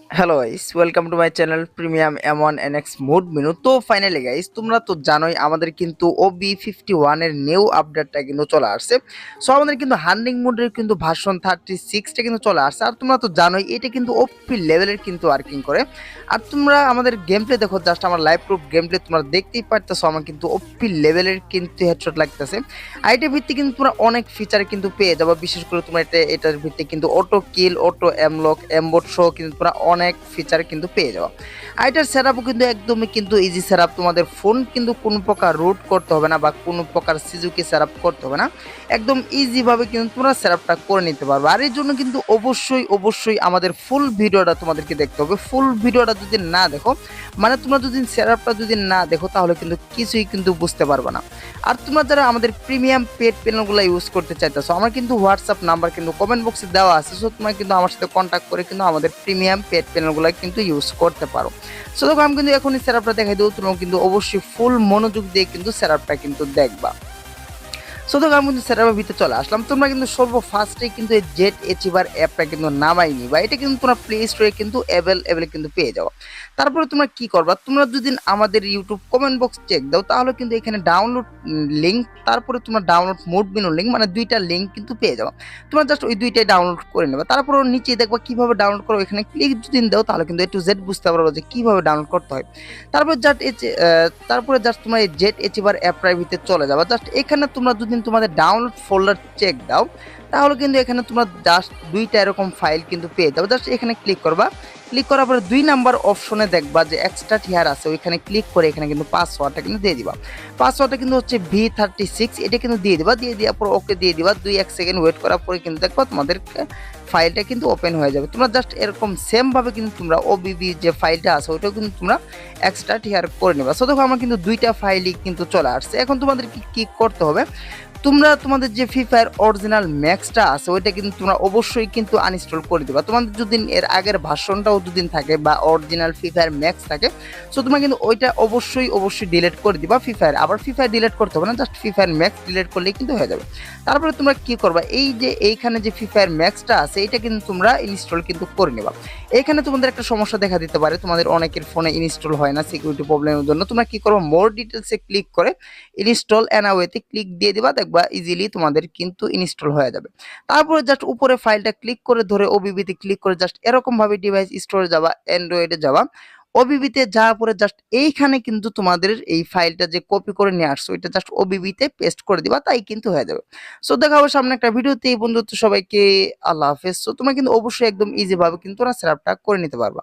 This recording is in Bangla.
Hello guys, welcome to my channel premium M1 NX mood menu. তো ফাইনালি গাইস, তোমরা তো জানোই আমাদের কিন্তু OB51 এর নিউ আপডেটটা কিন্তু চলে আসছে। সো আমাদের কিন্তু হান্ডিং মোডের কিন্তু ভার্সন 36টা কিন্তু চলে আসছে। আর তোমরা তো জানোই এটা কিন্তু ওপি লেভেলের কিন্তু ওয়ার্কিং করে। আর তোমরা আমাদের গেম প্লে দেখো, জাস্ট আমার লাইভ প্রুফ গেম প্লে তোমরা দেখতেই পারতেছো, আমার কিন্তু ওপি লেভেলের কিন্তু হেডশট লাগতেছে। আইটের ভিত্তি কিন্তু তোমরা অনেক ফিচার কিন্তু পেয়ে যাবে, বিশেষ করে তোমরা এটার ভিত্তি কিন্তু অটো কিল, অটো এমলক, এমবোট সহ কিন্তু তোমরা অনেক ফিচার কিন্তু পেয়ে যাওয়া। আর এটার সেটআপও কিন্তু একদমই কিন্তু ইজি সেটআপ। তোমাদের ফোন কিন্তু কোনো প্রকার রুট করতে হবে না বা কোনো প্রকার সিজুকি সেটআপ করতে হবে না, একদম ইজিভাবে কিন্তু তোমরা সেটআপটা করে নিতে পারবে। আর এর জন্য কিন্তু অবশ্যই আমাদের ফুল ভিডিওটা তোমাদেরকে দেখতে হবে। ফুল ভিডিওটা যদি না দেখো, মানে তোমরা যদি সেটআপটা যদি না দেখো, তাহলে কিন্তু কিছুই কিন্তু বুঝতে পারবে না। আর তোমরা যারা আমাদের প্রিমিয়াম পেড প্যানেলগুলো ইউজ করতে চাইতেছো, আমার কিন্তু হোয়াটসঅ্যাপ নাম্বার কিন্তু কমেন্ট বক্সে দেওয়া আছে। সো তোমরা কিন্তু আমার সাথে কন্ট্যাক্ট করে কিন্তু আমাদের প্রিমিয়াম পেড প্যানেলগুলো কিন্তু ইউজ করতে পারো। সো দেখো, আমি কিন্তু এখনই সেটআপটা দেখাই দেবো, তোমরা কিন্তু অবশ্যই ফুল মনোযোগ দিয়ে কিন্তু সেটআপটা কিন্তু দেখবা। সো দেখো, আমি কিন্তু সেটআপের ভিতরে চলে আসলাম। তোমরা কিন্তু সর্বফার্স্টে কিন্তু এই জেট অ্যাচিভার অ্যাপটা কিন্তু নামাই নিবা। এটা কিন্তু তোমরা প্লে স্টোরে কিন্তু অ্যাভেলেবল কিন্তু পেয়ে যাও। তারপরে তোমরা কি করবা, তোমরা যদি আমাদের ইউটিউব কমেন্ট বক্স চেক দাও, তাহলে কিন্তু এখানে ডাউনলোড লিঙ্ক, তারপরে তোমরা ডাউনলোড মোড মেনু লিঙ্ক, মানে দুইটা লিঙ্ক কিন্তু পেয়ে যাও। তোমরা জাস্ট ওই দুইটাই ডাউনলোড করে নেবে। তারপর নিচে দেখবা কিভাবে ডাউনলোড করো, এখানে ক্লিক যদি দাও, তাহলে কিন্তু A to Z বুঝতে পারবো যে কিভাবে ডাউনলোড করতে হয়। তারপরে জাস্ট তোমরা এই জেট অ্যাচিভার অ্যাপটার ভিতরে চলে যাবা। জাস্ট এখানে তোমরা যদি তোমাদের ডাউনলোড ফোল্ডার চেক দাও, তাহলে কিন্তু এখানে তোমরা জাস্ট দুইটা এরকম ফাইল কিন্তু পেয়ে যাবে। জাস্ট এখানে ক্লিক করবা। ক্লিক করার পরে 2 নাম্বার অপশনে দেখবা যে এক্সট্রা টিয়ার আছে, ওইখানে ক্লিক করে এখানে কিন্তু পাসওয়ার্ডটা কিন্তু দিয়ে দিবা। পাসওয়ার্ডটা কিন্তু হচ্ছে V36, এটা কিন্তু দিয়ে দিবা। দিয়ে দেওয়ার পর ওকে দিয়ে দিবা। 2-1 সেকেন্ড ওয়েট করার পরে কিন্তু দেখবা তোমাদের ফাইলটা কিন্তু ওপেন হয়ে যাবে। তোমরা জাস্ট এরকম সেম ভাবে কিন্তু তোমরা ওবিবি যে ফাইলটা আছে ওইটাও কিন্তু তোমরা এক্সট্রা টিয়ার করে নেবা। সো দেখো, আমার কিন্তু দুইটা ফাইলই কিন্তু চলে আসছে। এখন তোমাদের কি করতে হবে, তোমরা তোমাদের যে ফ্রি ফায়ার অরিজিনাল ম্যাক্সটা আছে ওইটা কিন্তু তোমরা অবশ্যই কিন্তু আনইনস্টল করে দিবা। তোমাদের যদি এর আগের ভার্সনটাও যদি থাকে বা অরিজিনাল ফ্রি ফায়ার ম্যাক্স থাকে, সো তোমরা কিন্তু ওইটা অবশ্যই ডিলিট করে দিবা। ফ্রি ফায়ার আবার ফ্রি ফায়ার ডিলিট করতে হবে না, just free fire max delete করলেই কিন্তু হয়ে যাবে। তারপরে তোমরা কি করবা, এই যে এইখানে যে ফ্রি ফায়ার ম্যাক্সটা আছে এটা কিন্তু তোমরা ইনস্টল কিন্তু করে নেবা। এখানে তোমাদের একটা সমস্যা দেখা দিতে পারে, তোমাদের অনেকের ফোনে ইনস্টল হয় না সিকিউরিটি প্রবলেমের জন্য। তোমরা কি করবো, মোর ডিটেলসে ক্লিক করে ইনস্টল অ্যানাওয়েতে ক্লিক দিয়ে দিবা, দেখবা ইজিলি তোমাদের কিন্তু ইনস্টল হয়ে যাবে। তারপরে জাস্ট উপরে ফাইলটা ক্লিক করে ধরে ওবিবিতে ক্লিক করে জাস্ট এরকম ভাবে ডিভাইস স্টোরে যাবা, অ্যান্ড্রয়েডে যাবা। ওবিবিতে যাওয়ার পরে জাস্ট এইখানে কিন্তু তোমাদের এই ফাইলটা যে কপি করে নিয়ে আসছো এটা জাস্ট ওবিবিতে পেস্ট করে দিবা, তাই কিন্তু হয়ে যাবে। সো দেখা হবে সামনে একটা ভিডিওতে। এই বন্ধুত্ব সবাইকে আল্লাহ হাফেজ। সো তোমরা কিন্তু অবশ্যই একদম ইজি ভাবে কিন্তু সেটআপটা করে নিতে পারবা।